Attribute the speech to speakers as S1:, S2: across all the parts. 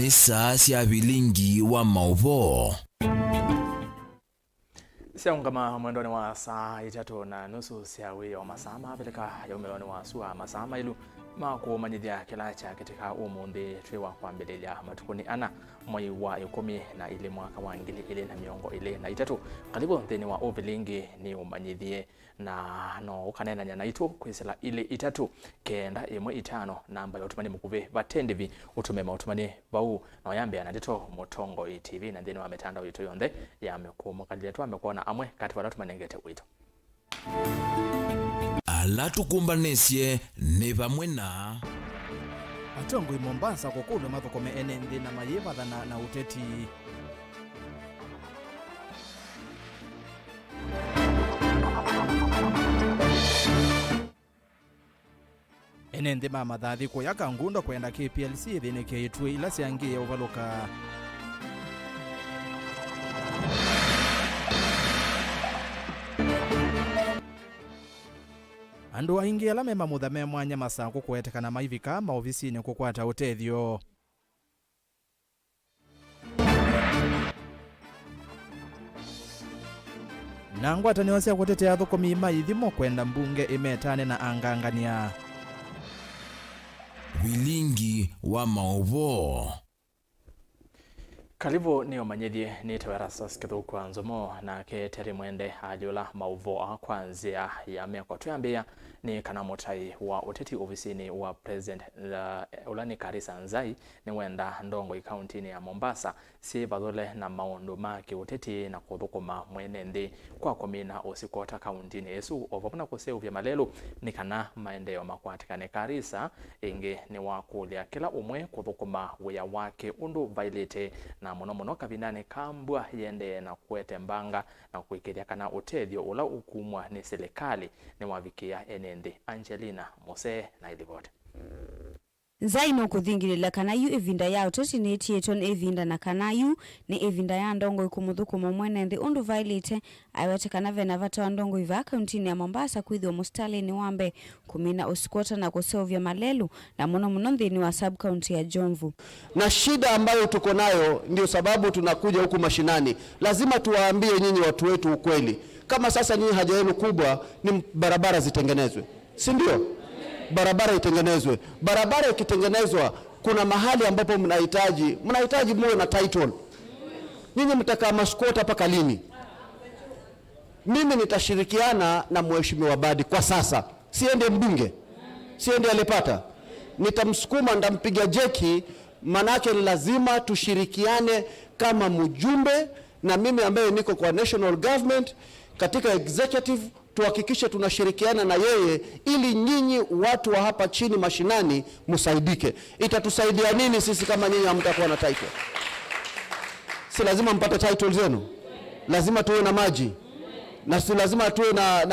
S1: ni saa cia Vilingi wa Mauvoo.
S2: Siaungama mwendoni wa saa 3:30 siawi ya masaa mapeleka ya umeloni wa sua masaa mailu makumanyithia kila cha katika umundi twiwa kwambililia matukuni ana mwai wa 10 mwaka wa 2023. Karibu thini wa Vilingi ni umanyithie na no ukanena nyana itu kwisela ile 3 kenda imwe 5 namba ya utumani mukuve batendivi utumema utumani bau na yambe anadito motongo TV na thini wa mitandao itu yonde yamekuumukalia tu amekuona amwe kati wa tumanengete wito
S1: ala tukumbanesie ni bamwe na
S3: atongo i Mombasa kokulu mathokome NND na mayiva na uteti NND mama thathi ko yaka ngundo kwenda KPLC thine keitwe ila siangie uvaluka andu aingi ala mema muthame mwanya masango kwetekana maivika maofisini kukwata utethio na ngwatanio cia kutetea thukumi maithimo kwenda mbunge imetane na angangania.
S1: Vilingi wa Mauvoo.
S2: Karibu ni omanyithie ni ERASTUS kwa NZOMO na keteri mwende ajula Mauvoo kwanzia ya miaka tuyambia ni kana mutai wa uteti ofisini wa President Ulani Karisa Nzai ni wenda ndongo county ya Mombasa si badole na maundu maki uteti na kuthukuma mwenende kwa komina osikota county ni Yesu ovapuna kuseu vya malelu ni kana maendeleo makwatikane Karisa inge ni wakulia kila umwe kuthukuma wea wake undu violate na mono kabindane kambwa yende na kuete mbanga na kuikiria kana utethio ula ukumwa ni serikali ni wavikia NND Angelina Mose na ilivyote.
S4: Zaino kuthingirila kanayu evinda ya utoti ni tieton evinda na kanayu ni evinda ya ndongo ikumudhukuma mwenende undu violate aiwete kanave na vata ndongo iva kauntini ya Mombasa kuidhwa mustali ni wambe kumina usikota na kusovya malelu na muno nthini wa sub county ya Jomvu.
S5: Na shida ambayo tuko nayo ndio sababu tunakuja huku mashinani. Lazima tuwaambie nyinyi watu wetu ukweli. Kama sasa nyinyi haja yenu kubwa ni barabara zitengenezwe. Si ndio? Barabara itengenezwe. Barabara ikitengenezwa kuna mahali ambapo mnahitaji muwe na title. Nyinyi mtakaa maskwota paka lini? Mimi nitashirikiana na mheshimiwa Badi kwa sasa. Siende mbunge. Siende alipata. Nitamsukuma ndampiga jeki manake lazima tushirikiane kama mjumbe na mimi ambaye niko kwa national government katika executive tuhakikishe tunashirikiana na yeye ili nyinyi watu wa hapa chini mashinani musaidike. Itatusaidia nini sisi kama nyinyi hamtakuwa na title? Si lazima mpate title zenu. Lazima tuwe na maji. Na si lazima tuwe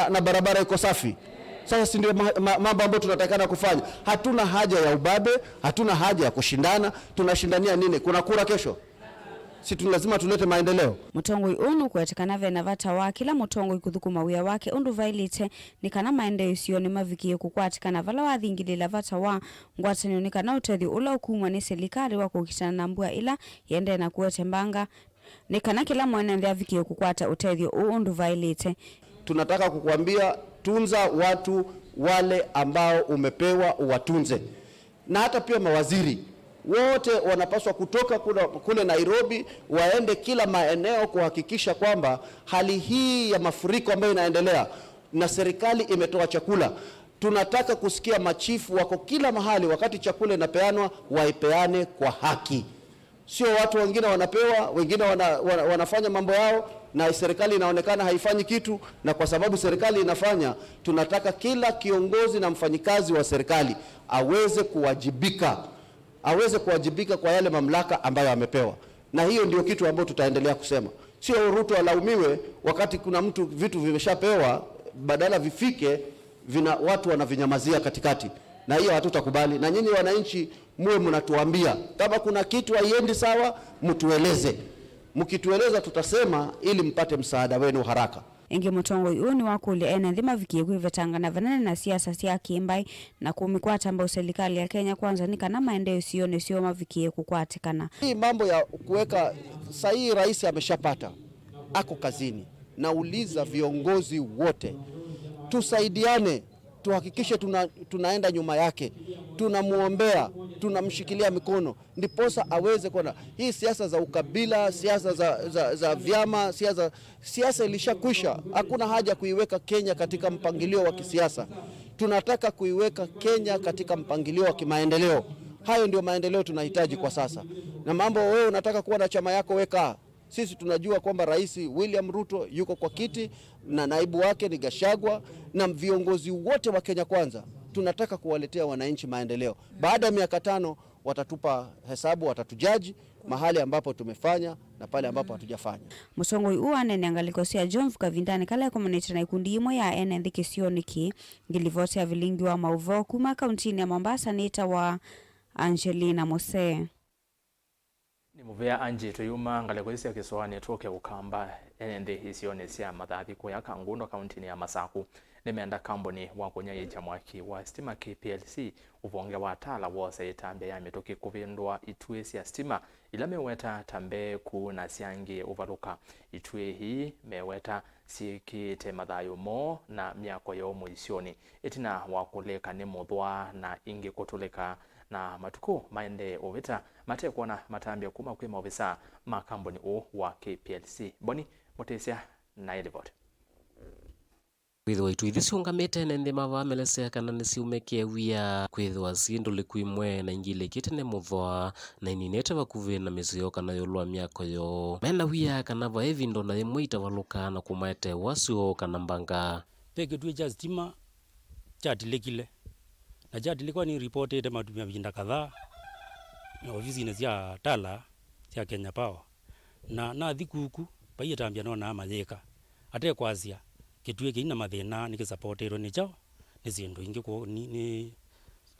S5: na barabara iko safi. Sasa si ndio mambo ambayo tunatakana kufanya. Hatuna haja ya ubabe, hatuna haja ya kushindana. Tunashindania nini? Kuna kura kesho. Si lazima tulete maendeleo.
S4: Mutongo unu kwetekana vena vata wa kila mutongo ikuthukuma wia wake undu violate ni kana maendeleo sio ni mavikie kukwatikana vala wathingilila vata wa ngwatanio ni kana utethi ula ukumwa ni serikali wa kukitana na mbua ila yende na kuwete mbanga ni kana kila mwenende avikie kukwata utethio undu violate.
S5: Tunataka kukuambia tunza watu wale ambao umepewa uwatunze. Na hata pia mawaziri wote wanapaswa kutoka kule Nairobi waende kila maeneo kuhakikisha kwamba hali hii ya mafuriko ambayo inaendelea na serikali imetoa chakula. Tunataka kusikia machifu wako kila mahali wakati chakula inapeanwa waipeane kwa haki. Sio watu wengine wanapewa, wengine wanafanya mambo yao na serikali inaonekana haifanyi kitu, na kwa sababu serikali inafanya, tunataka kila kiongozi na mfanyikazi wa serikali aweze kuwajibika kwa yale mamlaka ambayo amepewa. Na hiyo ndio kitu ambacho tutaendelea kusema. Sio Ruto alaumiwe wakati kuna mtu vitu vimeshapewa, badala vifike watu wanavinyamazia katikati. Na hiyo hatutakubali. Na nyinyi wananchi muwe mnatuambia kama kuna kitu haiendi sawa, mtueleze. Mkitueleza tutasema ili mpate msaada wenu haraka.
S4: Ingi mutongoi uni wakuli ene nthima vikie kwivetangana vanene na siasa sia kimbai na kumikwata ambao serikali ya Kenya kwanza ni kana maendeleo sione sio mavikie kukwatikana.
S5: Hii mambo ya kuweka sahihi, rais ameshapata, ako kazini. Nauliza viongozi wote tusaidiane, tuhakikishe tunaenda nyuma yake, tunamuombea, tunamshikilia mikono ndiposa aweze kuona. Hii siasa za ukabila, siasa za vyama, siasa ilishakwisha. Hakuna haja kuiweka Kenya katika mpangilio wa kisiasa. Tunataka kuiweka Kenya katika mpangilio wa kimaendeleo. Hayo ndio maendeleo tunahitaji kwa sasa. Na mambo wewe unataka kuwa na chama yako, weka. Sisi tunajua kwamba Rais William Ruto yuko kwa kiti na naibu wake ni Gachagua na viongozi wote wa Kenya kwanza. Tunataka kuwaletea wananchi maendeleo. Baada ya miaka 5 watatupa hesabu, watatujaji mahali ambapo tumefanya na pale ambapo hatujafanya.
S4: Musongoi uanene angalikosia John Kavindani kala community na ikundi imwe ya ene ndikisионiki ngilivote ya Vilingi wa Mauvoo kuma kauntini ya Mombasa nita wa Angelina Mose.
S2: Ni muvea anje tuyuma ngalekoisia kiswani toke ukamba ende isione sia madhathi kwa kangundo kauntini ya Masaku nimeenda kamboni wa kunya jamwaki wa stima KPLC uvonge wa tala wose itambe ya mitoki kuvindwa itue sia stima ila meweta tambe ku na siangi uvaluka itue hii meweta sikite madhayo mo na miako yo muisioni itina wakuleka ni mudhwa na ingi kutuleka na matuku maende ovita mate kuona matambia kuma kwa maofisa makamboni o wa KPLC boni motesia na elevot
S6: kwithwa itu ithisi ungamite nende mavamelesea kana nisiumekie wia kwithwa sinduli kwimwe na ingile kitene muthwa na ininete vakuvi na misio kana yolwa miako yo mena wia kana va evindo na imwe itavaluka na kumaete wasio kana mbanga
S7: peke tu cha stima chatilekile na chatilekwa ni reported matumia vinda kadhaa na ofisi cia tala cia Kenya Power na thikuku paiyetambia no na matheka ate kwazia kitue kina mathina ni kisupportero ni chao ni zindu ingi ko ni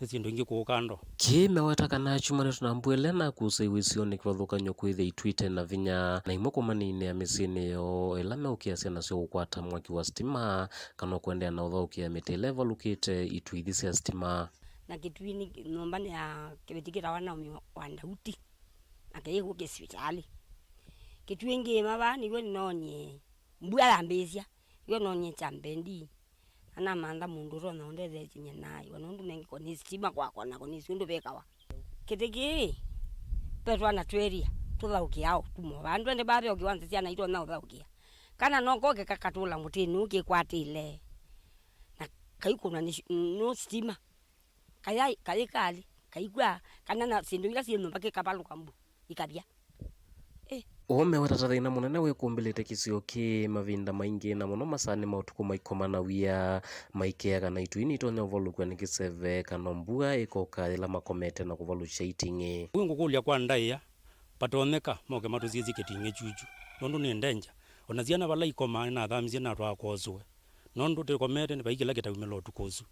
S7: zindu ingi ko kando
S6: kimeweta kana chuma ne tunambwele na kuseiwisioni kwathuka nyokwithe itwite na vinya na imoko manine ya misini yo elame ukiasia na sio ukwata mwaki wa stima kana kuendea na uthaukia miti level ukite itwithi ya stima
S8: na kitwini nombani ya kibetikira wana wa ndauti akayego keswitali kitwingi mabani gwe nonye mbua ambezia yo nonye chambendi ana manda mundu ro na ondeze chinya nayo wanondu nengi koni stima kwa na koni sundu bekawa kitiki petwa na tweria tuthaukiao tumo bandu ende babe okiwanza cia na ito na uthaukia kana noko ke kakatula mutini ukikwatile na kaikuna no stima kaya kali kaikwa kana na sindu ila sino mpaka kapaluka mbu ikabia
S6: umeweta tathina munene wikumbilite kisio ki mavinda maingi na muno masani mautuku maikoma na wia maikeaga na itwini itonya uvalukwa ni kiseve kana mbua ikoka ila makomete na kuvalusha itingi
S7: wingu kulia kwa ndaia patoneka moke matuzizi ketinge chuchu nondu ni ndenja onaziana bala ikoma na thamizia na twa kozwe nondu te komete ni baikila ketawimelo tukozu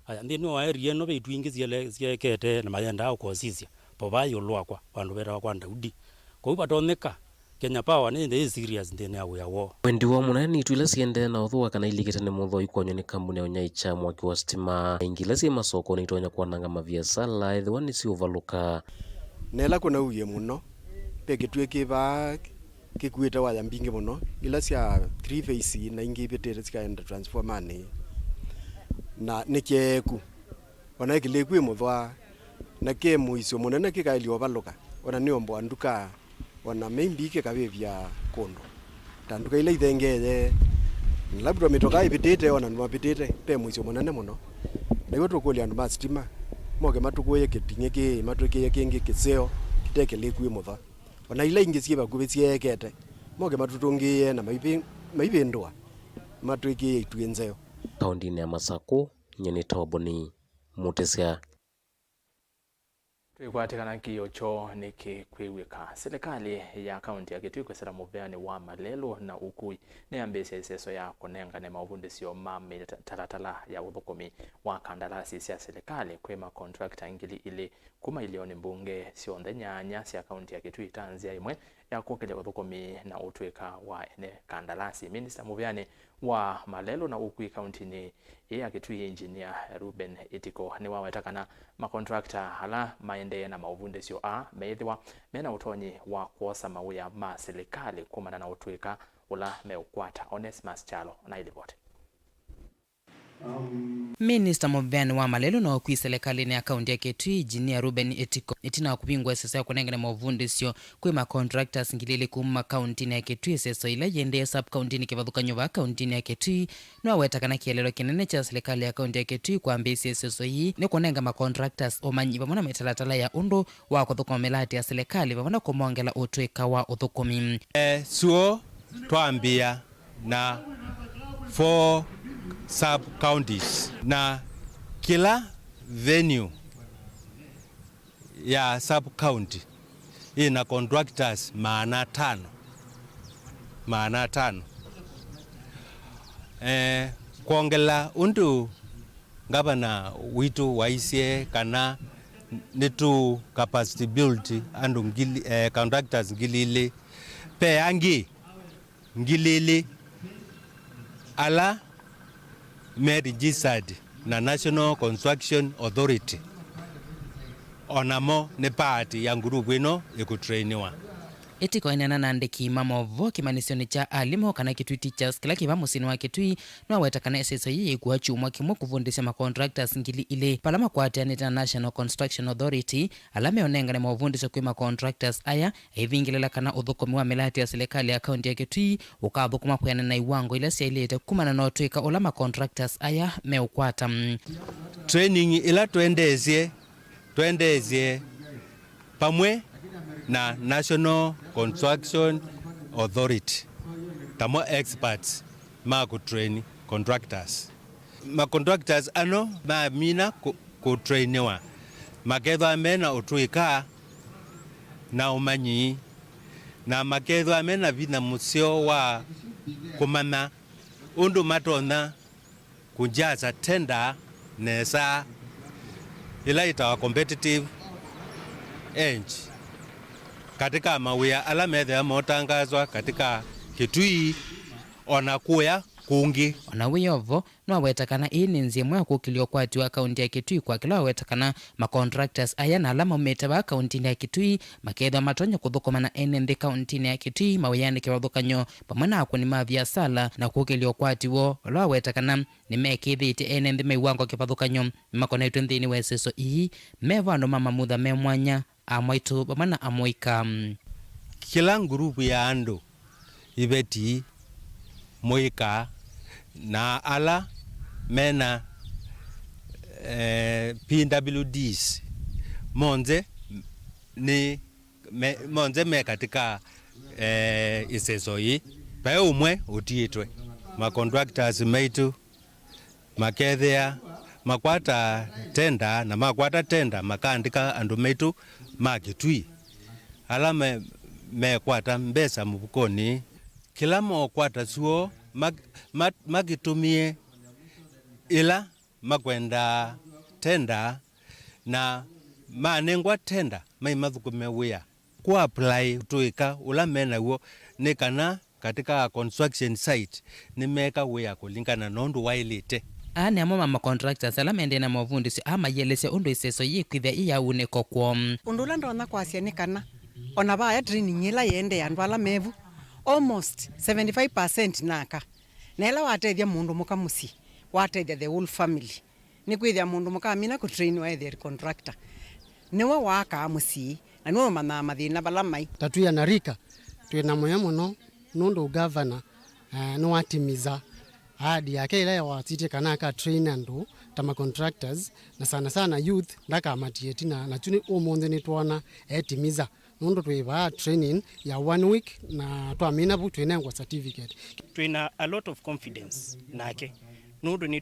S7: aya ndi no area no beitwingi ziekete na mayenda ukozizia pobayo lwakwa bandu bera kwa ndaudi ko patoneka Kenya Power ni the serious ndene awe yawo
S6: wendi wa munani twila siende na uthwa kana ilikite ne mutho ikonyo ni kambuni ya nyaicha mwaki wa stima ingile si masoko ni tonya kwananga maviasala ethwa ni si uvaluka
S9: nela kuna uye muno peke tweke ba kikuita waya mbingi muno ila sia 3 phase na ingi betete sikaenda transformer ni na nikieku wana kilekwe muthwa na ke muiso munene kikaili ovaluka ona ni ombo anduka ona membike kabevya kondo tanduka ile ithengeye labda mitoka ibitete ona nwapitete pe muiso munene muno na yoto koli andu ma stima moke matukoye ketingeke matuke kingi kiseo kiteke lekwe muthwa ona ile ingi siba kubetie kete moke matutungie na maibindwa matuke itwenzeo
S6: kaundini ya Masaku nyeni toboni mutesia
S2: Tuikwatikana kiyocho nikikwiwika serikali ya kaunti ya Kitui kwesera muveani wa malelo na ukui ni ambese seso ya kunenga ne mauvundisio mami talatala ya uthukumi wa kandarasi cia serikali kwema contractor ingili ile kuma ilioni mbunge cionthe nyanya cia kaunti ya Kitui tanzia imwe ya kuokelea uthukumi na utwika wa ene kandarasi. Minister muveani wa malelo na ukui kauntini ya Kitui engineer Ruben Etiko ni wawetakana makontrakta hala maende na mauvunde sio meithiwa mena utonyi wa kuosa mauya ma serikali kumana na utwika ula meukwata. Onesmus Chalo na ilipoti.
S10: Minister Mauvoo wa malelo na wakui serikali ya kaunti ya Kitui engineer Ruben Etiko itina kupingwa sasa kunengana mauvunde sio kwa contractors ngilile kuma kaunti ya Kitui sasa ila yende sub kaunti ni kivadhukanyo va kaunti ya Kitui no awetakana kielelo kinene cha serikali ya kaunti ya Kitui kwa mbisi sasa hii ni kunenga ma contractors omanyi bamona metalatala ya undo wa kuthukoma melati ya serikali bamona kumongela utweka wa uthukumi
S11: suo twambia na 4 sub counties na kila venue ya sub county ina contractors maana tano kuongela undu gavana witu waisie kana nitu capacity build andu contractors ngilili peangi ngilili ala registered na National Construction Authority onamo ne party ya ngurubu ino ikutrainiwa.
S10: Etiko inana nandiki Mauvoo kimanisoni cha alimo kana Kitui teachers kila kiva musini wa Kitui no wetakana SSA yi kuwa chumwa kimo kufundisha ma contractors ngili ile palama kwa National Construction Authority alame onengane mauvundisha kwa ma contractors aya hivingilela kana udhukomi wa melati ya serikali ya kaunti ya Kitui ukadhukuma kwa na iwango ile sia ile kumana no tweka ulama contractors aya meukwata
S11: training ila tuendezie pamwe na National Construction Authority tamo experts ma kutrain contractors ano ma mina kutrainiwa maketho amena utwika na umanyi na maketho amena vina musio wa kumana undu matona kunjaza tender nesa ila itawa competitive edge katika mawia ala methe motangazwa katika Kitui onakuya kungi
S10: onawiyovo no awetakana ini nzimwe kukilio kwati wa kaunti ya Kitui kwa kila awetakana ma contractors aya na alama umeta wa kaunti ya Kitui maketho matonya kuthukoma na NND kaunti ya Kitui mawiyani kiwadhukanyo pamana akuni mavya sala na kukilio kwati wo lo awetakana ni mekithiti NND meiwango kipadhukanyo makonaitu nthini weseso ii mevando mama mutha memwanya amaitu pamana amoika
S11: kila ngurubu ya andu ibeti moika na ala mena PWDs monze me katika iseso hii pae umwe utiitwe ma contractors meitu makethea makwata tenda makandika andu meitu ma Kitui ala mekwata mbesa mubukoni kila mokwata suo magitumie ila makwenda tenda na manengwa tenda maimathukume wia ku apply tuika ula mena uo ni kana katika construction site ni meka wia kulingana nondu wailite
S10: ane amoma ma contractors ala mende na mavundisi ama yelese undu iseso yikwithia iya uneko kwa
S12: undula ndona kwasia ni kana ona baya training ila yende yandu ala mevu almost 75% naka nela watethia mundu mukamusi watethia the whole family ni kwithia mundu mukamina ku train wa the contractor niwe waka musi na niwe mana mathina balamai
S13: tatuya na rika twina moyo muno nundu governor no watimiza hadi yake ile watite kana ka train andu tama contractors na sana youth ndaka amatie na tuni umonze ni twana etimiza nundu twiva training ya 1 week na twamina bu twinengwa certificate
S14: twina a lot of confidence nake nundu ni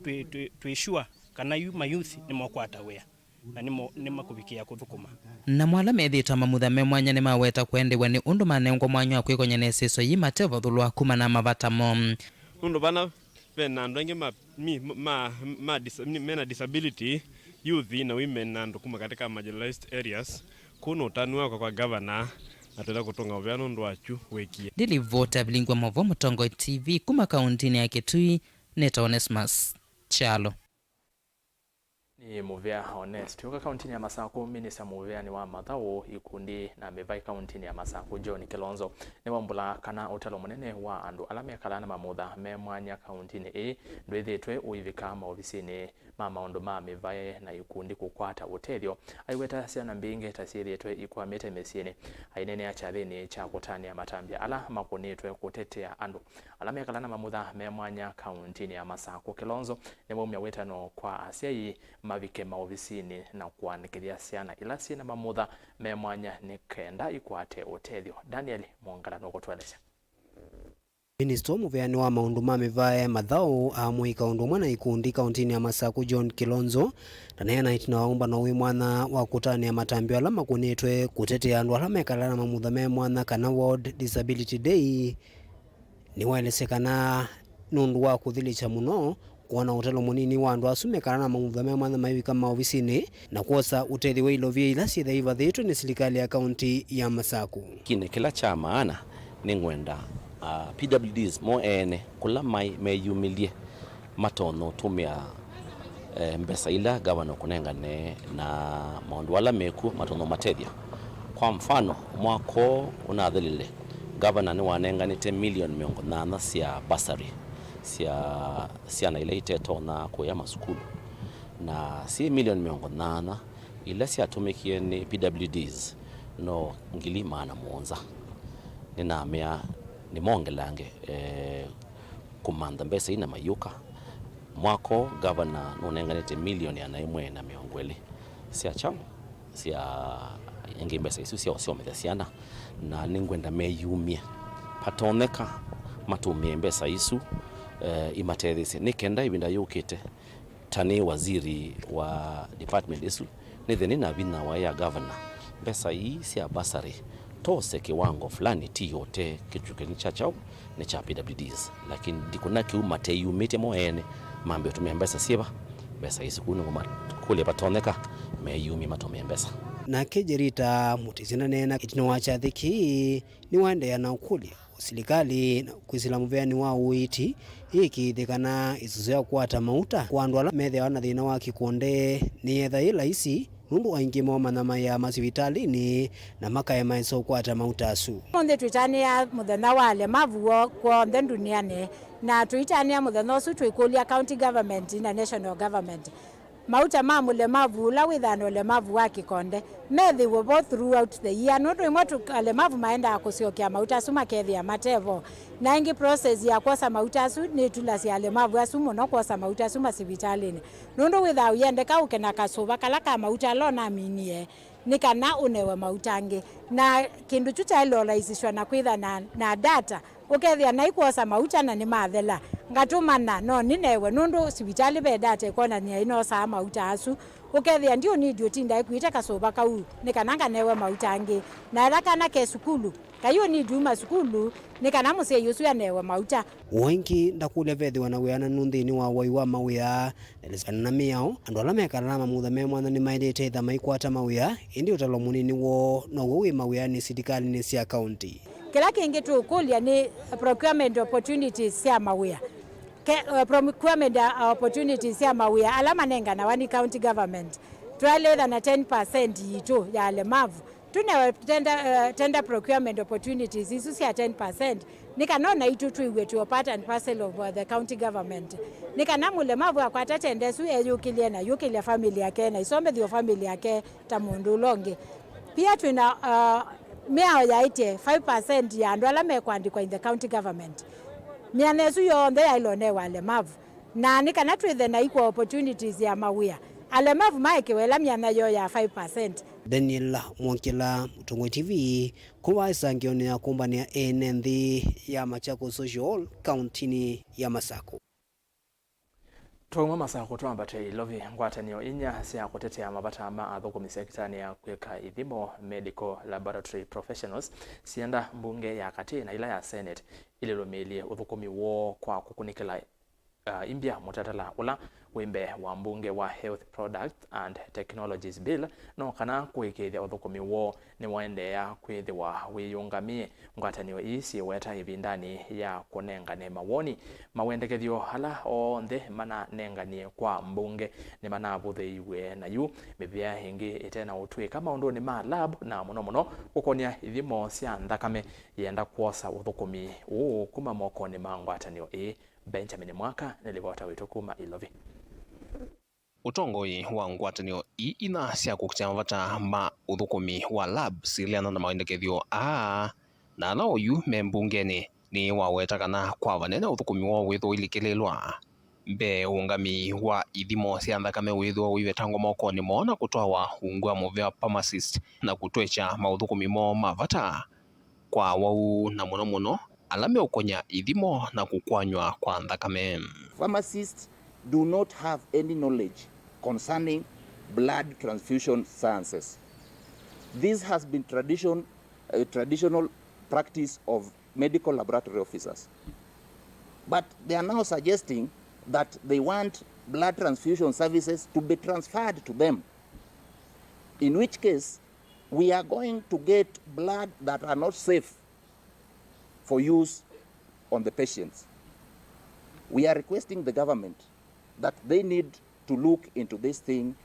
S14: twisure kana my youth ni mokwata wea na ni makubikia kuthukuma
S10: na mwala methita mamutha memwanya ni maweta kwendewa ni undu manengwa mwanyo akwikonya neseso yi mateva thulwa kuma na mavatamo
S15: undu bana bena ndenge mena disability youth na women na ndo kuma katika marginalized areas kuno tanua kwa governor atenda kutonga vyano ndo achu wekie
S10: Dilivota Bilingwa Mauvoo Mutongo TV kuma kauntini ya Kitui Neta Onesmus Chalo.
S2: Ni Muvea Honest. Tuka kauntini ya Masako, Minister Muvea ni wa Mauvoo ikundi na mevai kauntini ya Masako John Kilonzo. Ni wambula kana utalo munene wa andu alame kalana mamudha memwanya kauntini ndwithitwe uivika maofisini maundu ma mevai na ikundi kukwata utelio. Aiweta siana mbinge tasirietwe ikwamite mesieni. Ainene achathini cha kutania matambia ala makunitwe kutetea andu alame kalana mamudha memwanya kauntini ya Masako. Kilonzo ni mwumya wetano kwa asiai mavike maofisini na kuanikilia siana ila sina mamudha memwanya nikenda ikwate utelio. Daniel Mwangala nokotwelesha.
S16: Minister Muvea wa maundu ma mevai mathau amwe kaundu mwana ikundi kauntini ya Masako John Kilonzo tanena itina waumba no wi mwana wa kutania matambio ala makunitwe kutetea andu ala mekalana mamudha memwana kana World Disability Day ni waelesekana nundu wa kuthilicha muno kuona utelo munini wa andu asumekana na mamudha memwana maiwika maofisini na kuosa utethi wa ilovia ila sithaiva thitu ni serikali ya kaunti ya Masako.
S17: Kine kila cha maana ni ngwenda PWDs mo ene kula mai meyumilie matono tumia mbesa ila gavana kunengane na maundu wala meku matono matethia. Kwa mfano mwako unathelile gavana ni wanenganite milioni 800 cia basari cia na ile iteto na kuya masukulu na si milioni 800 ile cia tumikie ni PWDs no ngili maana muonza nina mea ni mongelange kumanda mbesa ina mayuka mwako gavana nunenganite milioni ya naimwe na miongwele cia chamo cia ingi mbesa isu cia osiomethesiana na ningwenda meyumia patoneka matumie mbesa isu imatethisi nikenda ibinda yukite tani waziri wa department isu nitheni na vina wa ya governor mbesa hii cia basari tose kiwango fulani tiyote kichukeni cha chao ni cha PWDs lakini dikuna kiuma teyumite moene mambe tumia mbesa siba mbesa isikuni ngoma kule patoneka meyumi matumia mbesa
S16: na kejerita mutizina nena itino wacha thiki ni wande ya na ukuli serikali na kwisila Muvea ni wa uiti iki thikana isuzo kwata mauta kwa andu ala methe wana thina wa kikonde ni etha ila isi nundu waingi manama ya masivitalini na makaya maiso kwata mauta asu
S18: monde twitania muthenya wa Mauvoo kwa duniani na twitania muthenya usu twikulia county government na national government mauta mamule Mauvoo la withano le Mauvoo wa kikonde methi wo both throughout the year no ndo imotu ale Mauvoo maenda akusiokia mauta suma kethia matevo na ingi process ya kwasa mauta su ni tulasi ale Mauvoo asumo no kwasa mauta suma sivitalini nondo without yende ka ukena kasuva kala ka mauta lona minie nikana unewe mautange na kindu chucha ilo rahisishwa na kwitha na data ukethia na ikuosa mauta na ni mathela ngatumana no ninewe nundu sibitali be data ikona ni ino sa mauta asu ukethia ndio ni ndio tinda ikuita kasoba kau nikananga newe mautange na rakana ke sukulu kayo ni duma sukulu nikana muse yusu ya newe mauta
S16: wengi ndakule vethi wanaweana nunthini wa wai wa mawia nelisana na miao andu ala mekana mamudha memwana ni maendete itha maikwata mawia indi utalo munini wo no wi mawia ni serikali ni cia county
S18: kila kingi tukulia ni procurement opportunities cia mawia procurement opportunities cia mawia alama nenga na wani county government twale na 10% yitu ya alemavu tuna tender procurement opportunities isu cia 10% nikanona itu tuiwe to part and parcel of the county government nikana mulemavu akwata tendesu eyukilie na yukilia family yake na isombe thio family yake ta mundu longe pia tuna miao yaite 5% ya andu ala mekwandikwa in the county government mianesu yonthe ya ilone walemavu na nikana twithe na equal opportunities ya mawia alemavu maikiwela miana yo ya 5%.
S16: Daniel Mwakila, Mutongo TV, kuwa isangioni ya kumbani ya NND ya Machako Social, kauntini ya Masako.
S2: Tuwa Masako tuambate ilovi ngwatanio inya siya kutetea mabata ama adhoko sekitani ya kuweka idhimo medical laboratory professionals sienda mbunge ya kati na ila ya Senate ililomelie udhukumi wo kwa kukunikila imbia mutatala ula wimbe wa mbunge wa Health Product and Technologies Bill no kana kwikithia uthukumi wo ni waendea kwithiwa wiyungamie ngwatanio isi weta ibindani ya kunengane mawoni mawendekethio hala onthe mana nenganie kwa mbunge ni mana butheiwe na yu mibia hingi itena utwika maundu ni ma lab na muno gukonia ithimo cia nthakame yenda kuosa uthukumi kuma mokoni ma ngwatanio Benjamin Mwaka nilivota witu kuma Ilovi.
S19: Utongoi wa ngwatanio ina cia kukitamavata ma uthukumi wa lab siliana na maendekethio na na uyu membungeni ni waweta kana kwa vanene uthukumi wa witho ilikililwa mbe ungami wa ithimo cia nthakame witho wivetangwa mokoni mona kutoa ungwa movea pharmacist na kutwecha mauthukumi mo mavata kwa wau na muno alame ukonya ithimo na kukwanywa kwa nthakame.
S20: Pharmacists do not have any knowledge concerning blood transfusion sciences. This has been traditional practice of medical laboratory officers. But they are now suggesting that they want blood transfusion services to be transferred to them. In which case, we are going to get blood that are not safe for use on the patients. We are requesting the government that they need to look into this thing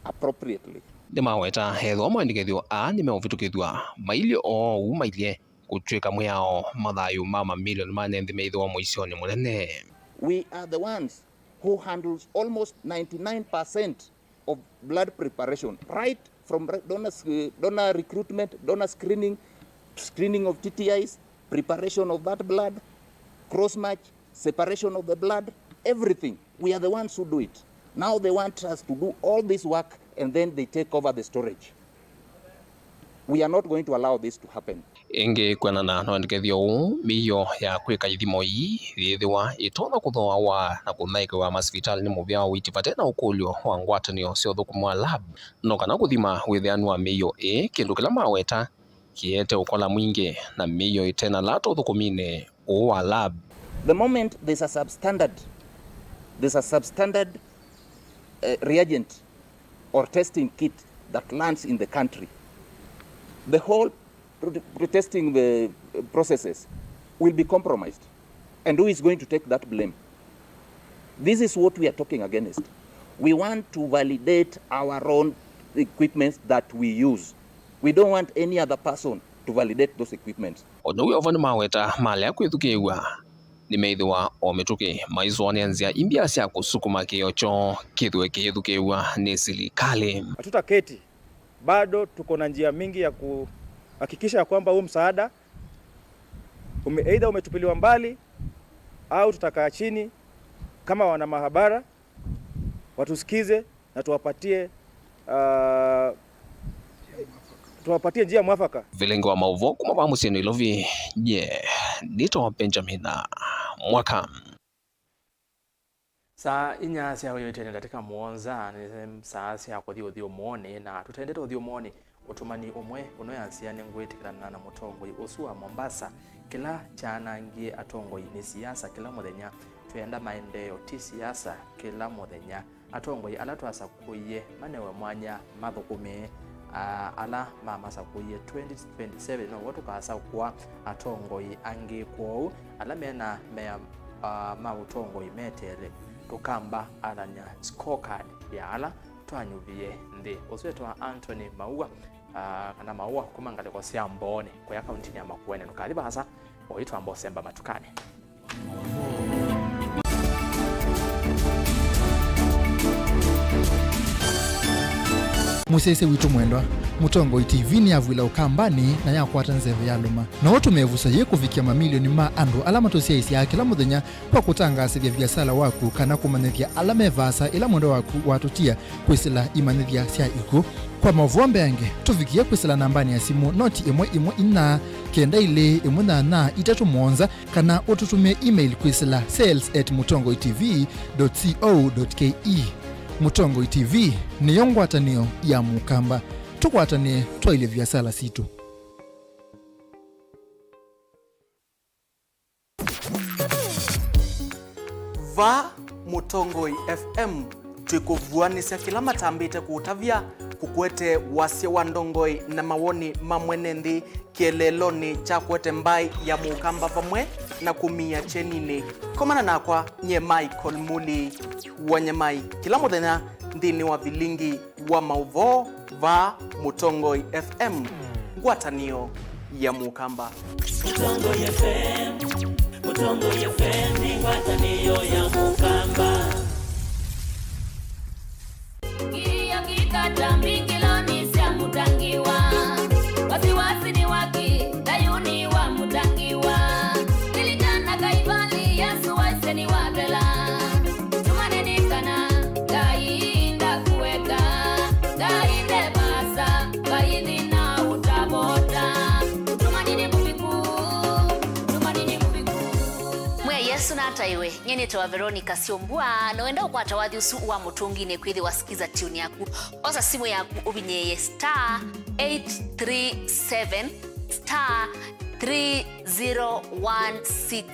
S20: appropriately.
S19: Demaweta hedho maendekethio ni meovitukithwa mailio umailie kutwika muyao mathayu mama million manenthi meithwa muicioni munene.
S20: We are the ones who handles almost 99% of blood preparation, right from donor recruitment, donor screening of TTIs, preparation of that blood, cross-match, separation of the blood, everything. We are the ones who do it. Now they want us to do all this work and then they take over the storage. We are not going to allow this to happen.
S19: Inge kwenana no ndikethio miyo ya kwika ithimo thithiwa itona kuthoa wa na kunaika wa hospital ni muvya witipate na ukulyo wa ngwatanio cio thukumwa lab no kana kuthima withianu wa miyo kindu kila maweta kiete ukola mwingi na miyo itena lato thukumine wa lab.
S20: The moment there's a substandard reagent or testing kit that lands in the country, the whole testing the processes will be compromised. And who is going to take that blame? This is what we are talking against. We want to validate our own equipment that we use. We don't want any other person to validate those equipments.
S19: Onowi ovani maweta malea kwithukiwa ni meithwa o mituki maizone nzia imbia cia kusukuma kiocho kithwe kithukiwa ni serikali.
S21: Hatutaketi, bado tuko na njia mingi ya kuhakikisha kwamba huu msaada either umetupiliwa mbali au tutakaa chini kama wana mahabara watusikize na tuwapatie njia mwafaka.
S19: Vilingi wa Mauvoo kumaba musieni Ilovi nito Benjamin Mwaka.
S2: Saa inya cia yoyotene katika muonza ni saa cia kuthio moni na tutendete uthio moni utumani umwe unoyansia ni ngwitikana na mutongoi usu wa Mombasa kila chanangie atongoi ni siasa kila muthenya twenda maendeleo ti siasa kila muthenya atongoi ala twasa kuye manewe mwanya mathukume ala mama sakuye 2027 no watu kasa kwa atongoi angi kwao ala mena mea mautongoi metele tukamba alanya scorecard ya ala twanyuvie ndi uswetwa Anthony Maua kana Maua kumangale kwa sia mbone kwa akaunti ya Makuene nukaliba hasa oitwa Mbosemba Matukane.
S22: Musese witu mwendwa Mutongo TV ni avwila ukambani na yakwata nzeve yaluma na watu mevusa ye kufikia mamilioni ma andu alama tosia isi ya kila muthenya kwa kutangasa vya biasala waku kana kumanethia alame vasa ila mwendo waku watutia kwisila imanethia sia iku kwa Mauvoo mbenge tufikia kwisila nambani ya simu noti imwe ina kenda ile na itatu monza kana ututumia email kwisila sales@mutongoitv.co.ke. Mutongo TV ni yongwatanio ya mukamba tukwatanie twaile biasala situ.
S23: Va
S1: Mutongoi FM twikuvuanisya kila matambite kuutavya kukwete wasya wa ndongoi na mawoni mamwene nthi kieleloni cha kwete mbai ya muukamba vamwe na kumia chenini. Komana nakwa nye Michael Muli wa Nyamai kila muthenya nthini wa Vilingi wa Mauvoo va Mutongoi FM ngwatanio ya muukamba.
S3: Mutongoi FM, Mutongoi FM ni ngwatanio ya muukamba.
S23: Kiyo kikata mbingiloni sya mutangiwa, wasiwasi ni waki dayuni wa mutangiwa, ilikana kaibali Yesu waise ni wabela, tumaneni kana gainda kuweka gainde basa gaindi na utabota tumanini mubiku
S24: mwe Yesu na ataiwe nyeni tawa Veronica Siombua no enda ukwata wathi usu wa mutungi ne kwithi wasikiza tune yaku osa simu yaku ubinyeye *837 *3016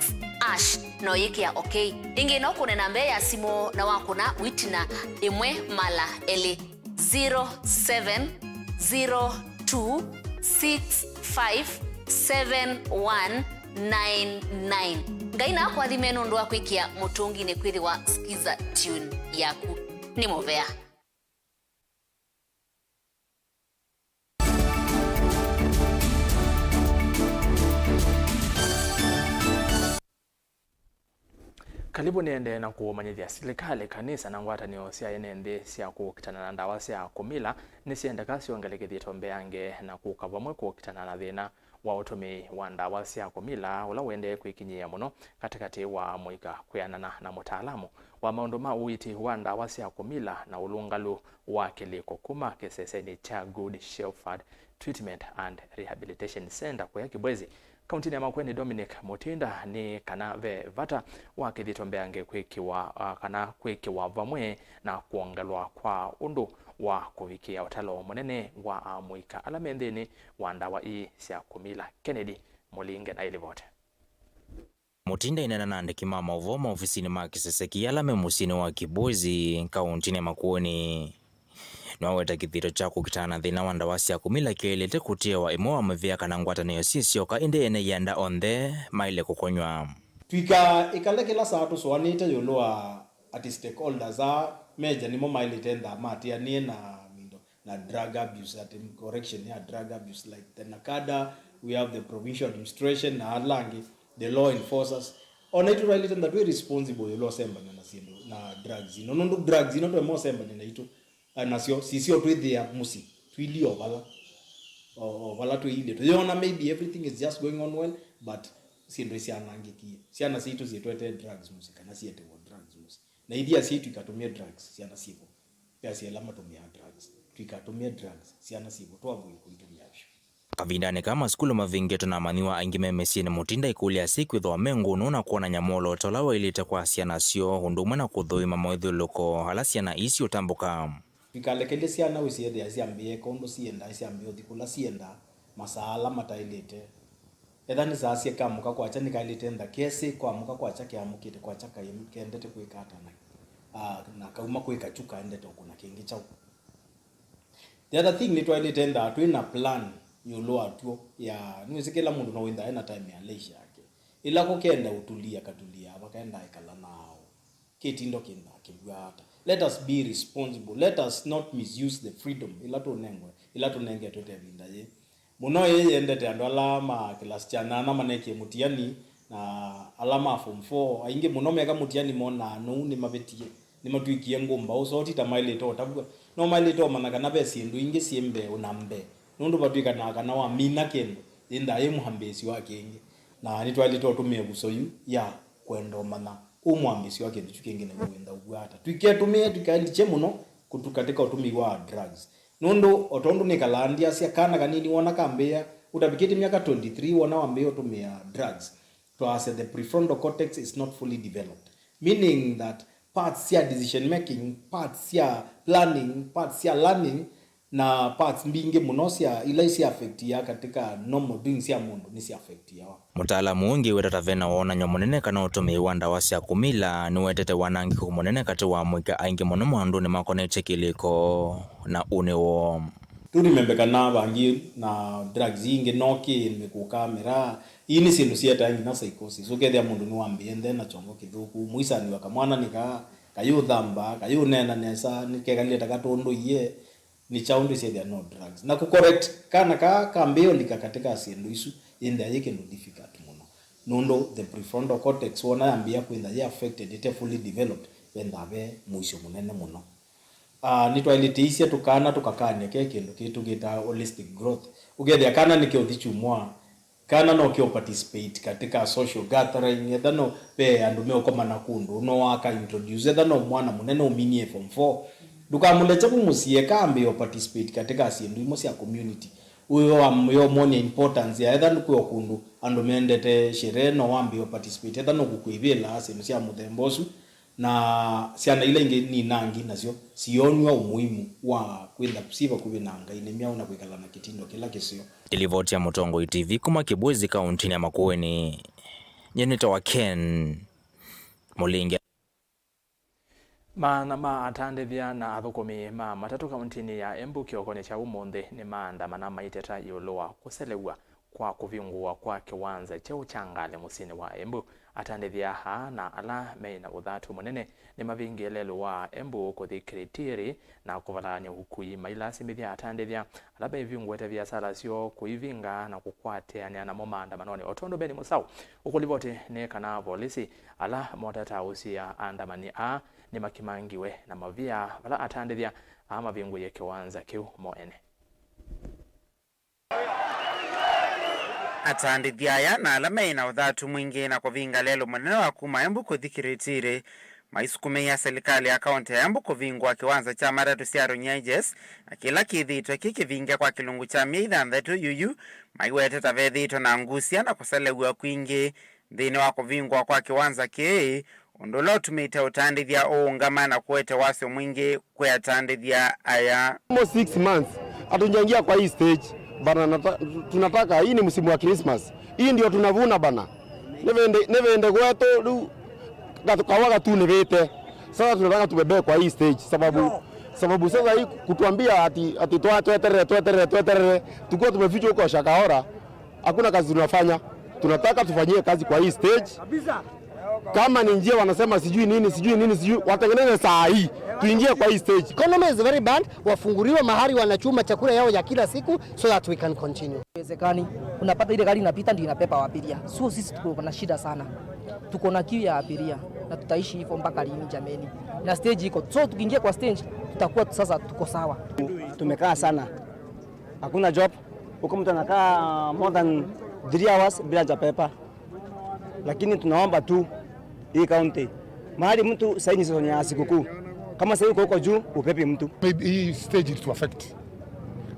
S24: ash no yikia okay ingi no kunena mbe ya simu na wakuna witina imwe mala eli 0702657199 ngaina kwa thimeno ndo akwikia mutungi ne kwithi wa skiza tune yaku ni movea.
S2: Karibu niende na kuumanyithia serikali kanisa na ngwatanio cia enenthi cia kukitana na ndawa cia kumila ni ciendeka ciongelekithie tombe yange na kuka vamwe kukitana na thina wa utumi wa ndawa cia kumila ula wende kwikinyia muno katikati wa muika kwianana na mutaalamu wa maundu ma uiti wa ndawa cia kumila na ulungalu wa kiliko kuma kiseseni cha Good Shepherd Treatment and Rehabilitation Center kwa Kibwezi kaunti ya Makueni. Dominic Mutinda ni kana ve vata wa kithitombe ange kwikiwa kana kwikiwa vamwe na kuongelwa kwa undu wa kuvikia utalo munene wa muika alamendeni wa ndawa ii cia kumila. Kennedy Mulinge na ilivote.
S25: Mutinda inena na andiki ma Mauvoo maofisini ma kiseseki alame musini wa Kibwezi kaunti ya Makueni nwaweta kithiro cha kukitana thina wa ndawa cia kumila kielete kutiewa imwe wa mavia kana ngwatanio sioka inde ene yenda onthe maile kukonywa
S26: twika ikalekela saa tuswanite yolwa ati stakeholders a meja nimo maile tenda matia nie na mindo na drug abuse at correction ya drug abuse like the Nakada, we have the provincial administration na alangi the law enforcers ona itu really tenda we responsible yolwa semba na sindo na drugs no drugs to mo semba na itu nasio sisio twithia musi twili ovala twili tuona maybe everything is just going on well but sindo sianangikie siana situ zitwete drugs musi kana siete wa drugs musi na idea situ ikatumia drugs siana sivo pia si alama tumia drugs tuikatumia drugs siana sivo to avoid kuitumia hisho
S25: kavindane kama skulu mavingeto na maniwa angime mesine Mutinda ikulia siku thwa mengu nuna kuona nyamolo tolawa ilite kwa siana sio hundumwe na kudhoima moidhu loko halasiana isi utambuka
S26: ikalekele siana wisiende asiambie kondo sienda asiambie odikula sienda masala matailete edani zasie kamuka kwacha nikailete nda kesi kwamuka kwacha kiamukite kwacha kaendete kuikata na kauma kuikachuka endete kuna kingi chao. The other thing ni toilete nda twina plan yoloa tuo ya nisikela mundu no winda ena time ya leisure yake ila kokenda utulia katulia abakaenda ikala nao kitindo kinda kibwata. Let us be responsible. Let us not misuse the freedom. Ila tunenge tutevinda ye. Muno yeye endete ando alama class chana na maneke mutiani na alama form 4 ainge muno mega mutiani mona no ni mabetie. Ni matuikie ngomba usoti tamaile to tabu. No maile to manaka na besi ndu inge siembe unambe. Nundu batuika na kana wa mina kendo. Inda ye muhambesi wake inge. Na ni twali to tumie busoyu ya kwendo mana. Umwambisi wake ndichukenge na wenda ugwata twiketumie tukaliche muno kutukatika utumi wa drugs nondo otondo nikalandia sia kana kanini wona kambea utabikiti miaka 23 wona wambeo tumia drugs to us the prefrontal cortex is not fully developed, meaning that parts ya decision making, parts ya planning, parts ya learning na parts mbingi muno cia ila isi affect ya katika normal beings ya mundu ni si affect ya
S25: mutaalamu ungi wetata vena wonanyo munene kana utumii wa ndawa cia kumila ni wetete wanangi kumunene kati wa mwika aingi muno mwandu ni makonete kiliko na unewo
S26: turi membekana bangi na drugs ingi noki nimekuka mira ini sindu cia tangi na psychosis ukethia mundu ni wambiende na chongo kithuku muisani wakamwana nika kayu thamba kayu nena nesa nikegalia takatundu ye ni chaundu cia no drugs na ku correct kana kambeo lika katika sindu isu inde yake no difficult muno nondo the prefrontal cortex wona ambia kwenda ye affected it fully developed when dabe mwisho munene muno nitwailitiisia tukana tukakania ke kindu kitu gita holistic growth ugethia kana nikio thichumwa kana no kio participate katika social gathering ethano pe andu meokomana kundu no waka introduce ethano mwana munene uminie form 4 dukamulecha kumusie kambe participate katika asindu imo cia community uyo amyo mone importance ya ethano kuyo kundu andu mendete sherehe no wambe participate ethano kukwivila asindu cia muthembosu na ciana ile ingi ni nangi nacio sionywa umuhimu wa kwenda kusiva kuvinanga inemiao na kwikala na kitindo kila kisio.
S25: Ilivoti ya Mutongo TV kuma Kibwezi kaunti ya Makueni. Nyeneta wa Ken Mulingi.
S2: Maana atandithia na athukumi matatu kauntini ya Embu kiokone cha umonde ni maandamana maiteta yoloa kuselewa kwa kuvingua kwa kiwanza cha uchangale musini wa Embu atandithia na ala meina uthatu munene ni mavingelelo wa Embu kuthikritiri na kuvalanya hukui mailasi mithia atandithia ala bevingwete vya sala sio kuivinga na kukwateania na maandamano otondo beni musau ukulivoti ne kana polisi ala motata usia andamani ni makimangiwe na mavia vala atandithia mavingu ye kiwanza kiu moene
S4: atandithia ya na ala meina uthatu mwingi na kuvinga lelo munene wa kuma Embu kuthikiritiri maisukume ya serikali ya kaunti ya Embu kuvingwa kiwanza cha matatu cia runyenjes na kila kithitwe kikivinga kwa kilungu cha miitha nthetu yuyu maiwete tavethitwe na ngusia na kuselewa kwingi thini wa kuvingwa kwa kiwanza ki undulo tumite utandithia uungama na kuete wasio mwingi kwa atandithia aya
S5: almost 6 months atunjangia kwa hii stage bana tunataka hii ni msimu wa Christmas hii ndio tunavuna bana nevende kwetu kawaga tu nivete sasa tunataka tubebe kwa hii stage sababu sasa hii kutuambia ati tweterere tukua tumefichwa huko Shakaora hakuna kazi tunafanya tunataka tufanyie kazi kwa hii stage kama ni njia wanasema sijui nini watengeneze saa hii tuingie kwa hii stage.
S6: Economy is very bad, wafunguriwe mahali wanachuma chakula yao ya kila siku so that we can continue.
S7: Wezekani unapata ile gari inapita ndio inapepa abiria. Sio sisi tuko na shida sana. Tuko na kiu ya abiria na tutaishi hivyo mpaka lini jameni? Na stage iko. So tukiingia kwa stage tutakuwa sasa tuko sawa.
S5: Tumekaa sana. Hakuna job. Huko mtu anakaa more than 3 hours bila pepa. Lakini tunaomba tu hii kaunti mahali mtu saini season ya sikukuu kama sasa huko juu upepe mtu
S8: hii stage to affect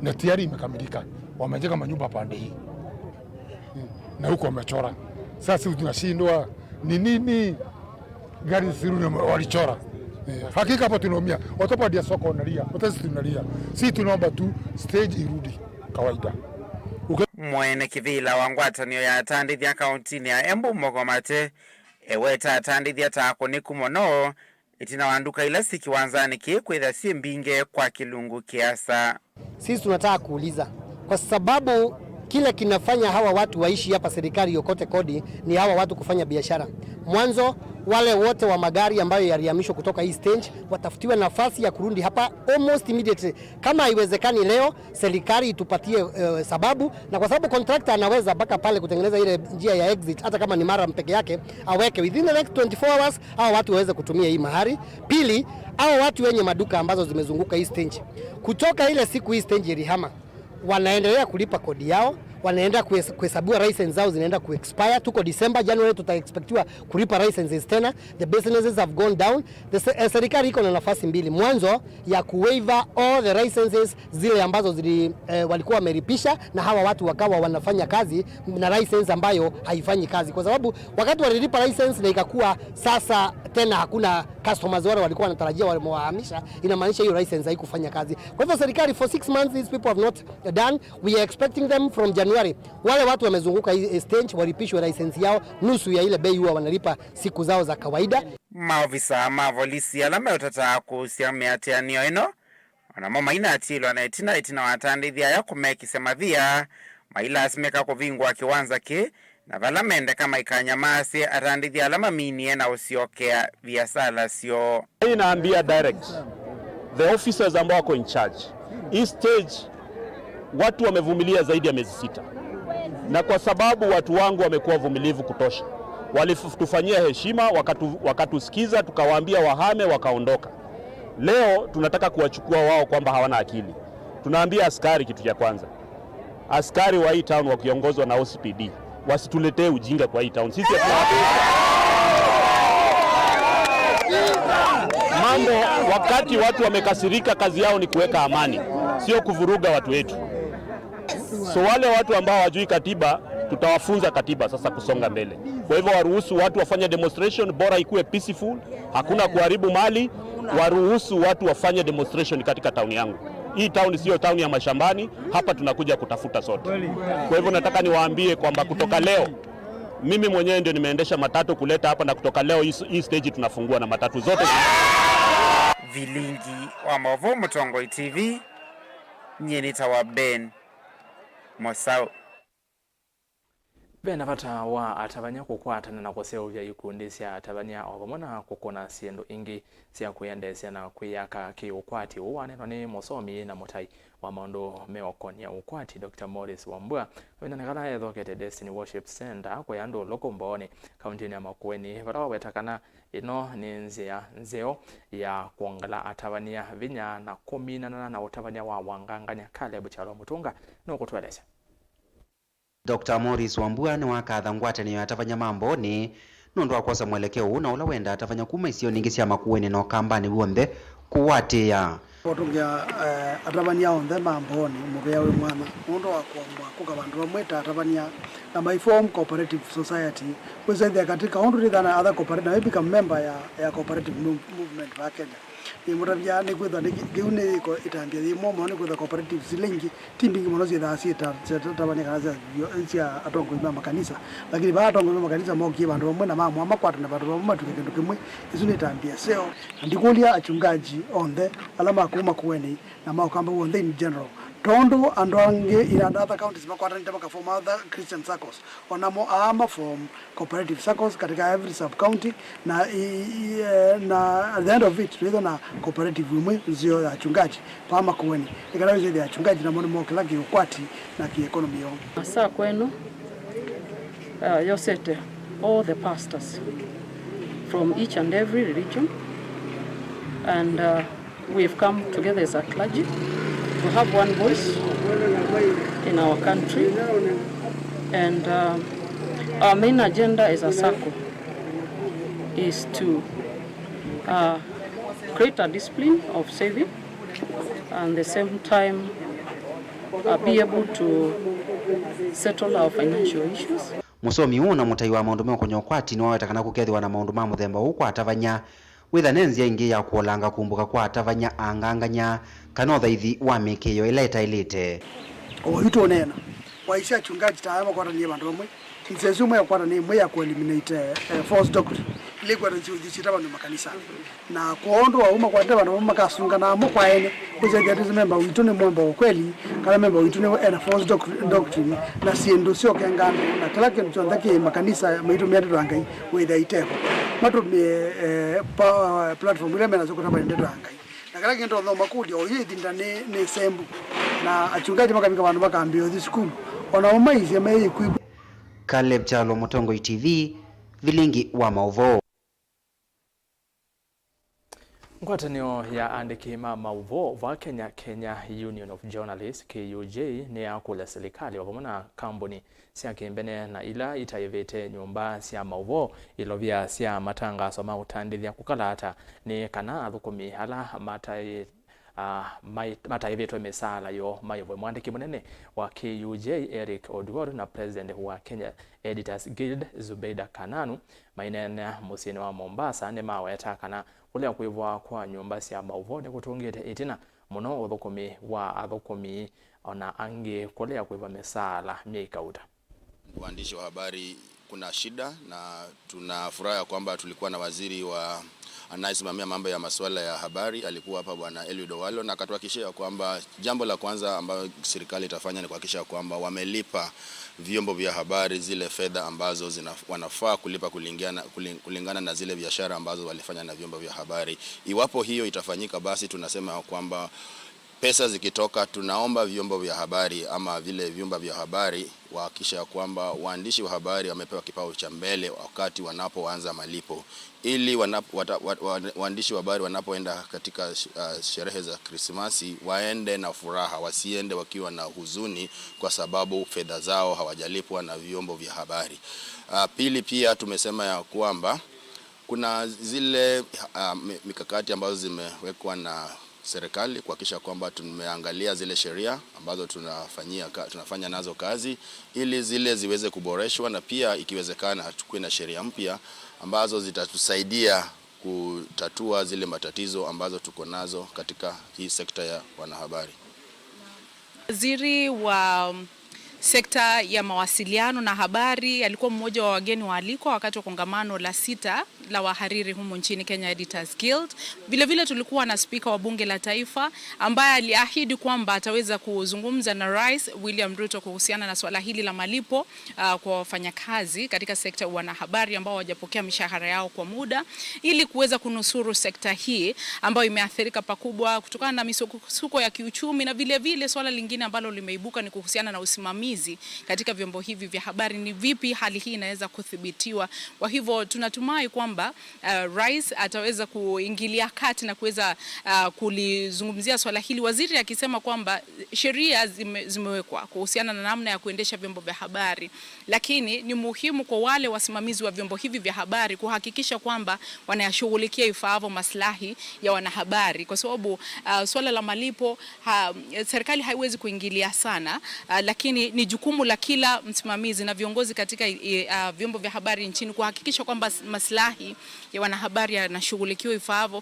S8: na tayari imekamilika wamejenga manyumba pande hii na huko wamechora sasa sisi tunashindwa ni nini gari ziruni walichora hakika hapo tunaumia watopa dia soko wanalia watasi tunalia sisi tunaomba tu stage irudi kawaida.
S4: Mwene kivila wangwatanio ya atandithia kauntini ya Embu Mogomate eweta atandithia takuniku mono itina wanduka ila sikiwanzani kikwitha si mbinge kwa kilungu kiasa.
S6: Sisi tunataka kuuliza kwa sababu kile kinafanya hawa watu waishi hapa serikali yokote kodi ni hawa watu kufanya biashara. Mwanzo wale wote wa magari ambayo yalihamishwa kutoka hii stage watafutiwe nafasi ya kurudi hapa almost immediately. Kama haiwezekani leo serikali itupatie sababu na kwa sababu contractor anaweza mpaka pale kutengeneza ile njia ya exit hata kama ni mara peke yake aweke within the next 24 hours hao watu waweze kutumia hii mahali. Pili, hao watu wenye maduka ambazo zimezunguka hii stage kutoka ile siku hii stage ilihama wanaendelea kulipa kodi yao wanaenda kuhesabiwa license zao zinaenda kuexpire. Tuko December, January tutaexpectiwa kulipa licenses tena. The businesses have gone down. Serikali iko na nafasi mbili. Mwanzo ya kuwaiver all the licenses zile ambazo walikuwa wameripisha, na hawa watu wakawa wanafanya kazi na license ambayo haifanyi kazi, kwa sababu wakati walilipa license na ikakuwa sasa tena hakuna customers wale walikuwa wanatarajia wamewahamisha, inamaanisha hiyo license haikufanya kazi. Kwa hivyo serikali, for 6 months these people have not done. We are expecting them from January. Wale watu wamezunguka hii stage walipishwe license yao nusu ya ile bei huwa wanalipa siku zao za kawaida.
S4: Maofisa mavolisi alama utata kuhusiana atianio ino wanamo maina atilo na itina watandithia ya kumekisema thia maila asimeka kuvingwa kiwanza ki na vala mende kama ikanyamasi atandithia alama minie na usiokea biasala sio.
S9: Hii naambia direct the officers ambao wako in charge. Hii stage watu wamevumilia zaidi ya miezi 6. Na kwa sababu watu wangu wamekuwa vumilivu kutosha, walitufanyia heshima, wakatusikiza, tukawaambia wahame, wakaondoka. Leo tunataka kuwachukua wao kwamba hawana akili. Tunaambia askari kitu cha kwanza, askari wa hii town wakiongozwa na OCPD wasituletee ujinga kwa hii town. Sisi mambo wakati watu wamekasirika, kazi yao ni kuweka amani, sio kuvuruga watu wetu. So wale watu ambao hawajui katiba, tutawafunza katiba sasa kusonga mbele. Kwa hivyo waruhusu watu wafanye demonstration, bora ikuwe peaceful, hakuna kuharibu mali. Waruhusu watu wafanye demonstration katika town yangu. Hii town sio town ya mashambani, hapa tunakuja kutafuta sote. Kwa hivyo nataka niwaambie kwamba kutoka leo mimi mwenyewe ndio nimeendesha matatu kuleta hapa, na kutoka leo hii stage tunafungua na matatu zote.
S4: Vilingi wa Mauvoo, Mutongo TV, Nyenita wa Ben Mosao.
S2: Bena bata wa atabanya kukwatana na koseo vya ikundi sia atabanya obamona kukona siendo ingi sia kuyendesya na kuyaka ki ukwati uwaneno ni Musomi na Mutai wa maondo meokonia ukwati Dr. Morris Wambua wenanekana ethokete Destiny Worship Center kwa yando Lokomboni kaunti ya Makueni barawa wetakana ino ni nzeo ya kuongala atabania vinya na komina na utabania wa wanganganya kale buchalo mutunga no kutweleza.
S11: Dr. Morris Wambua ni wakatha ngwatanio atafanya mambo ni nundu akosa mwelekeo na ula wenda atafanya kuma isio ningi cia Makueni no kambani buonde kuwatia
S12: otungia atafanya onthe mambo ni mubea we mwana nundu akomwa kukabandu bamweta atafanya na my form cooperative society wezethia katika ondu rithana other cooperative na become member ya cooperative movement wa Kenya. Imurabia ni kwetha ni giune ko itambia thi momo ni kwetha cooperative Vilingi timbingi mono cia thasi tabane kaza cia atongo ima makanisa, lakini ba atongo ima makanisa mokie bandu bamwe na mamwe makwata na bandu bamwe tukende kimwe izo ni tambia seo ndikulia achungaji onthe alama kuma kuweni na makamba onthe in general tondo andwange in other counties makwata nitaka form other Christian circles onamo ama form cooperative circles katika every sub county na at the end of it tulizo na cooperative mwe nzio ya achungaji pama kuweni ikarawize ya achungaji na moni mokela kiukwati na kiekonomi yo
S13: asa kwenu yosete all the pastors from each and every religion, and we've come together as a clergy to have one voice in our country, and our main agenda as a circle is to create a discipline of saving and at the same time be able to settle our financial issues.
S11: Musomi una Mutai wa maundu mekonya ukwati ni wawetakana kukethiwa na maundu ma muthemba uku atavanya witha nenzia ingi ya kuolanga kumbuka kwa atavanya anganganya kana thaithi wa mikio ileta ilite
S12: oito nena waisha chungaji taama kwa ni bandu bamwe nsesumo ya kwa ni mwe ya ku eliminate false doctrine ile kwa nzishita bandu makanisa na kuondo wa uma kwa bandu bamwe makasunga na mo kwa ene kuze that is member witu ni mwemba kweli kala member witu ni ena false doctrine na siendo sio kengano na kila kitu chondaki makanisa maitu miatu rangai wetha iteko matu platform ile mena zokota bende rangai na kala kitu ndo makudi o hii dinda ni sembu na achungaji makamika bandu bakambio this school ona umaize mai ku
S11: Caleb Chalo, Mutongo TV, Vilingi wa Mauvoo.
S2: Ngwatanio ya andiki ma Mauvoo va Kenya Union of Journalists KUJ ni ya kula serikali wapamona kampuni sia kimbene na ila itaivete nyumba sia Mauvoo ilovia sia matangazo ma utandithia kukalata ni kana athukumi hala mataivetwe misala yo Mauvoo. Mwandiki munene wa KUJ Eric Odwor na president wa Kenya Editors Guild Zubeida Kananu mainene musini wa Mombasa ne maweta kana ule kuivwa kwa nyumba cia Mauvoo ne kutungite itina muno uthukumi wa athukumi ona angi kulea kuiva misala miekauta.
S10: Waandishi wa habari kuna shida, na tunafurahi kwamba tulikuwa na waziri wa anayesimamia mambo ya masuala ya habari alikuwa hapa Bwana Eliud Owalo, na akatuhakikishia kwamba jambo la kwanza ambayo serikali itafanya ni kuhakikisha kwamba wamelipa vyombo vya habari zile fedha ambazo wanafaa kulipa kulingana na zile biashara ambazo walifanya na vyombo vya habari. Iwapo hiyo itafanyika, basi tunasema kwamba pesa zikitoka, tunaomba vyombo vya habari ama vile vyumba vya habari wahakikisha kwamba waandishi wa habari wamepewa kipao cha mbele wakati wanapoanza malipo, ili waandishi wa habari wanapoenda katika sherehe za Krismasi waende na furaha, wasiende wakiwa na huzuni kwa sababu fedha zao hawajalipwa na vyombo vya habari. Pili, pia tumesema ya kwamba kuna zile mikakati ambazo zimewekwa na serikali kuhakikisha kwamba tumeangalia zile sheria ambazo tunafanya nazo kazi ili zile ziweze kuboreshwa, na pia ikiwezekana tukue na sheria mpya ambazo zitatusaidia kutatua zile matatizo ambazo tuko nazo katika hii sekta ya wanahabari.
S14: Waziri wa sekta ya mawasiliano na habari alikuwa mmoja wa wageni waalikwa wakati wa kongamano la 6 la wahariri humu nchini Kenya Editors Guild. Vile tulikuwa na spika wa bunge la taifa ambaye aliahidi kwamba ataweza kuzungumza na Rais William Ruto kuhusiana na swala hili la malipo kwa wafanyakazi katika sekta ya wanahabari ambao hawajapokea mishahara yao kwa muda, ili kuweza kunusuru sekta hii ambayo imeathirika pakubwa kutokana na misukosuko ya kiuchumi, na vile swala lingine ambalo limeibuka ni kuhusiana na usimamizi katika vyombo hivi vya habari. Ni vipi hali hii inaweza kudhibitiwa? Kwa hivyo tunatumai kwamba Rais ataweza kuingilia kati na kuweza kulizungumzia swala hili, waziri akisema kwamba sheria zimewekwa kuhusiana na namna ya kuendesha vyombo vya habari, lakini ni muhimu kwa wale wasimamizi wa vyombo hivi vya habari kuhakikisha kwamba wanayashughulikia ifaavyo maslahi ya wanahabari, kwa sababu swala la malipo serikali haiwezi kuingilia sana, lakini ni jukumu la kila msimamizi na viongozi katika vyombo vya habari nchini kuhakikisha kwamba maslahi ya wanahabari yanashughulikiwa ifaavyo.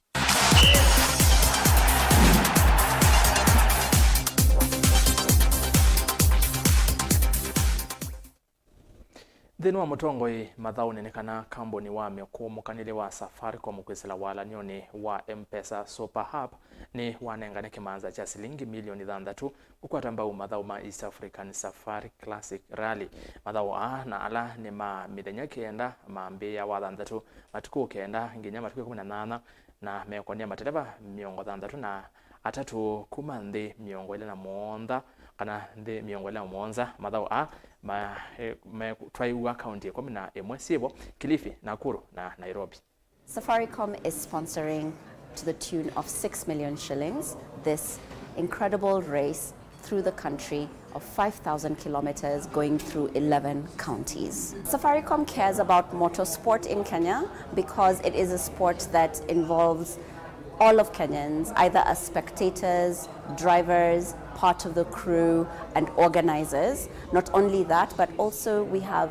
S2: Thini wa mutongoi mathau nenekana kampuni wa mekuumukanile wa Safaricom kwisila walanioni wa M-Pesa Super Hub ni wanengane kimanza cha silingi milioni 6 kukwata mbau mathau ma East African Safari Classic Rally. Mathau na ala ni mithenya kenda maambia wa 6 matuku kenda nginya matuku 18 na mekonia matereva 60 na 3 kuma nthi 27 kana nthi 27 mathau twaiwa county kwa na emwesibo Kilifi, Nakuru na Nairobi.
S15: Safaricom is sponsoring to the tune of 6 million shillings this incredible race through the country of 5,000 kilometers going through 11 counties. Safaricom cares about motorsport in Kenya because it is a sport that involves all of Kenyans, either as spectators, drivers, part of the crew, and organizers. Not only that, but also we have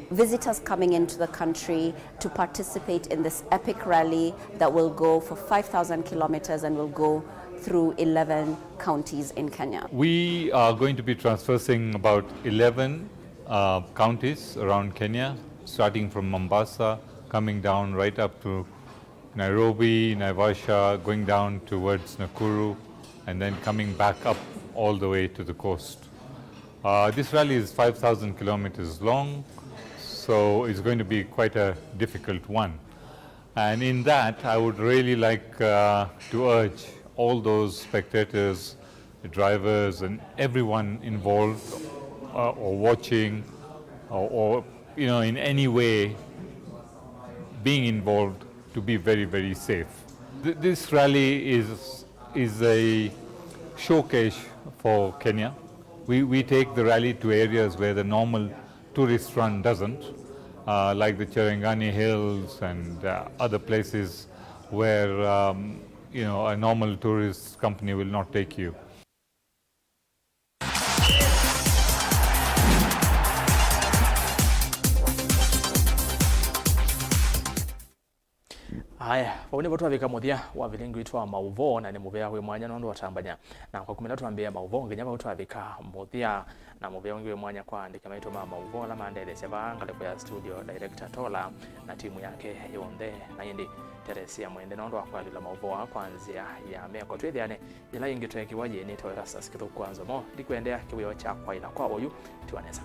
S15: visitors coming into the country to participate in this epic rally that will go for 5,000 kilometers and will go through 11 counties in Kenya.
S16: We are going to be traversing about 11 counties around Kenya, starting from Mombasa, coming down right up to Nairobi, Naivasha, going down towards Nakuru, and then coming back up all the way to the coast. This rally is 5,000 kilometers long, so it's going to be quite a difficult one. And in that, I would really like to urge all those spectators, the drivers, and everyone involved or watching or in any way being involved to be very, very safe. This rally is a showcase for Kenya. We take the rally to areas where the normal tourist run doesn't, like the Cherangani Hills and other places where a normal tourist company will not take you.
S2: Haya, waone watu wavika muthia wa Vilingi itwa Mauvoo na ni muvea we mwanya nondo watambanya na kwa kumela tuambia Mauvoo nginyama watu wavika muthia na muvea wengi we mwanya kwa andika maito Mauvoo la mandele sebanga lepo ya studio director Tola na timu yake yonde na yindi Teresia mwende nondo wakwalila Mauvoo kwanzia ya meko twithiane ila ingitwe kiwaje ni to ERASTUS kithuku kwanza mo ndikuendea kiwiyo cha kwa ila kwa oyu tiwaneza.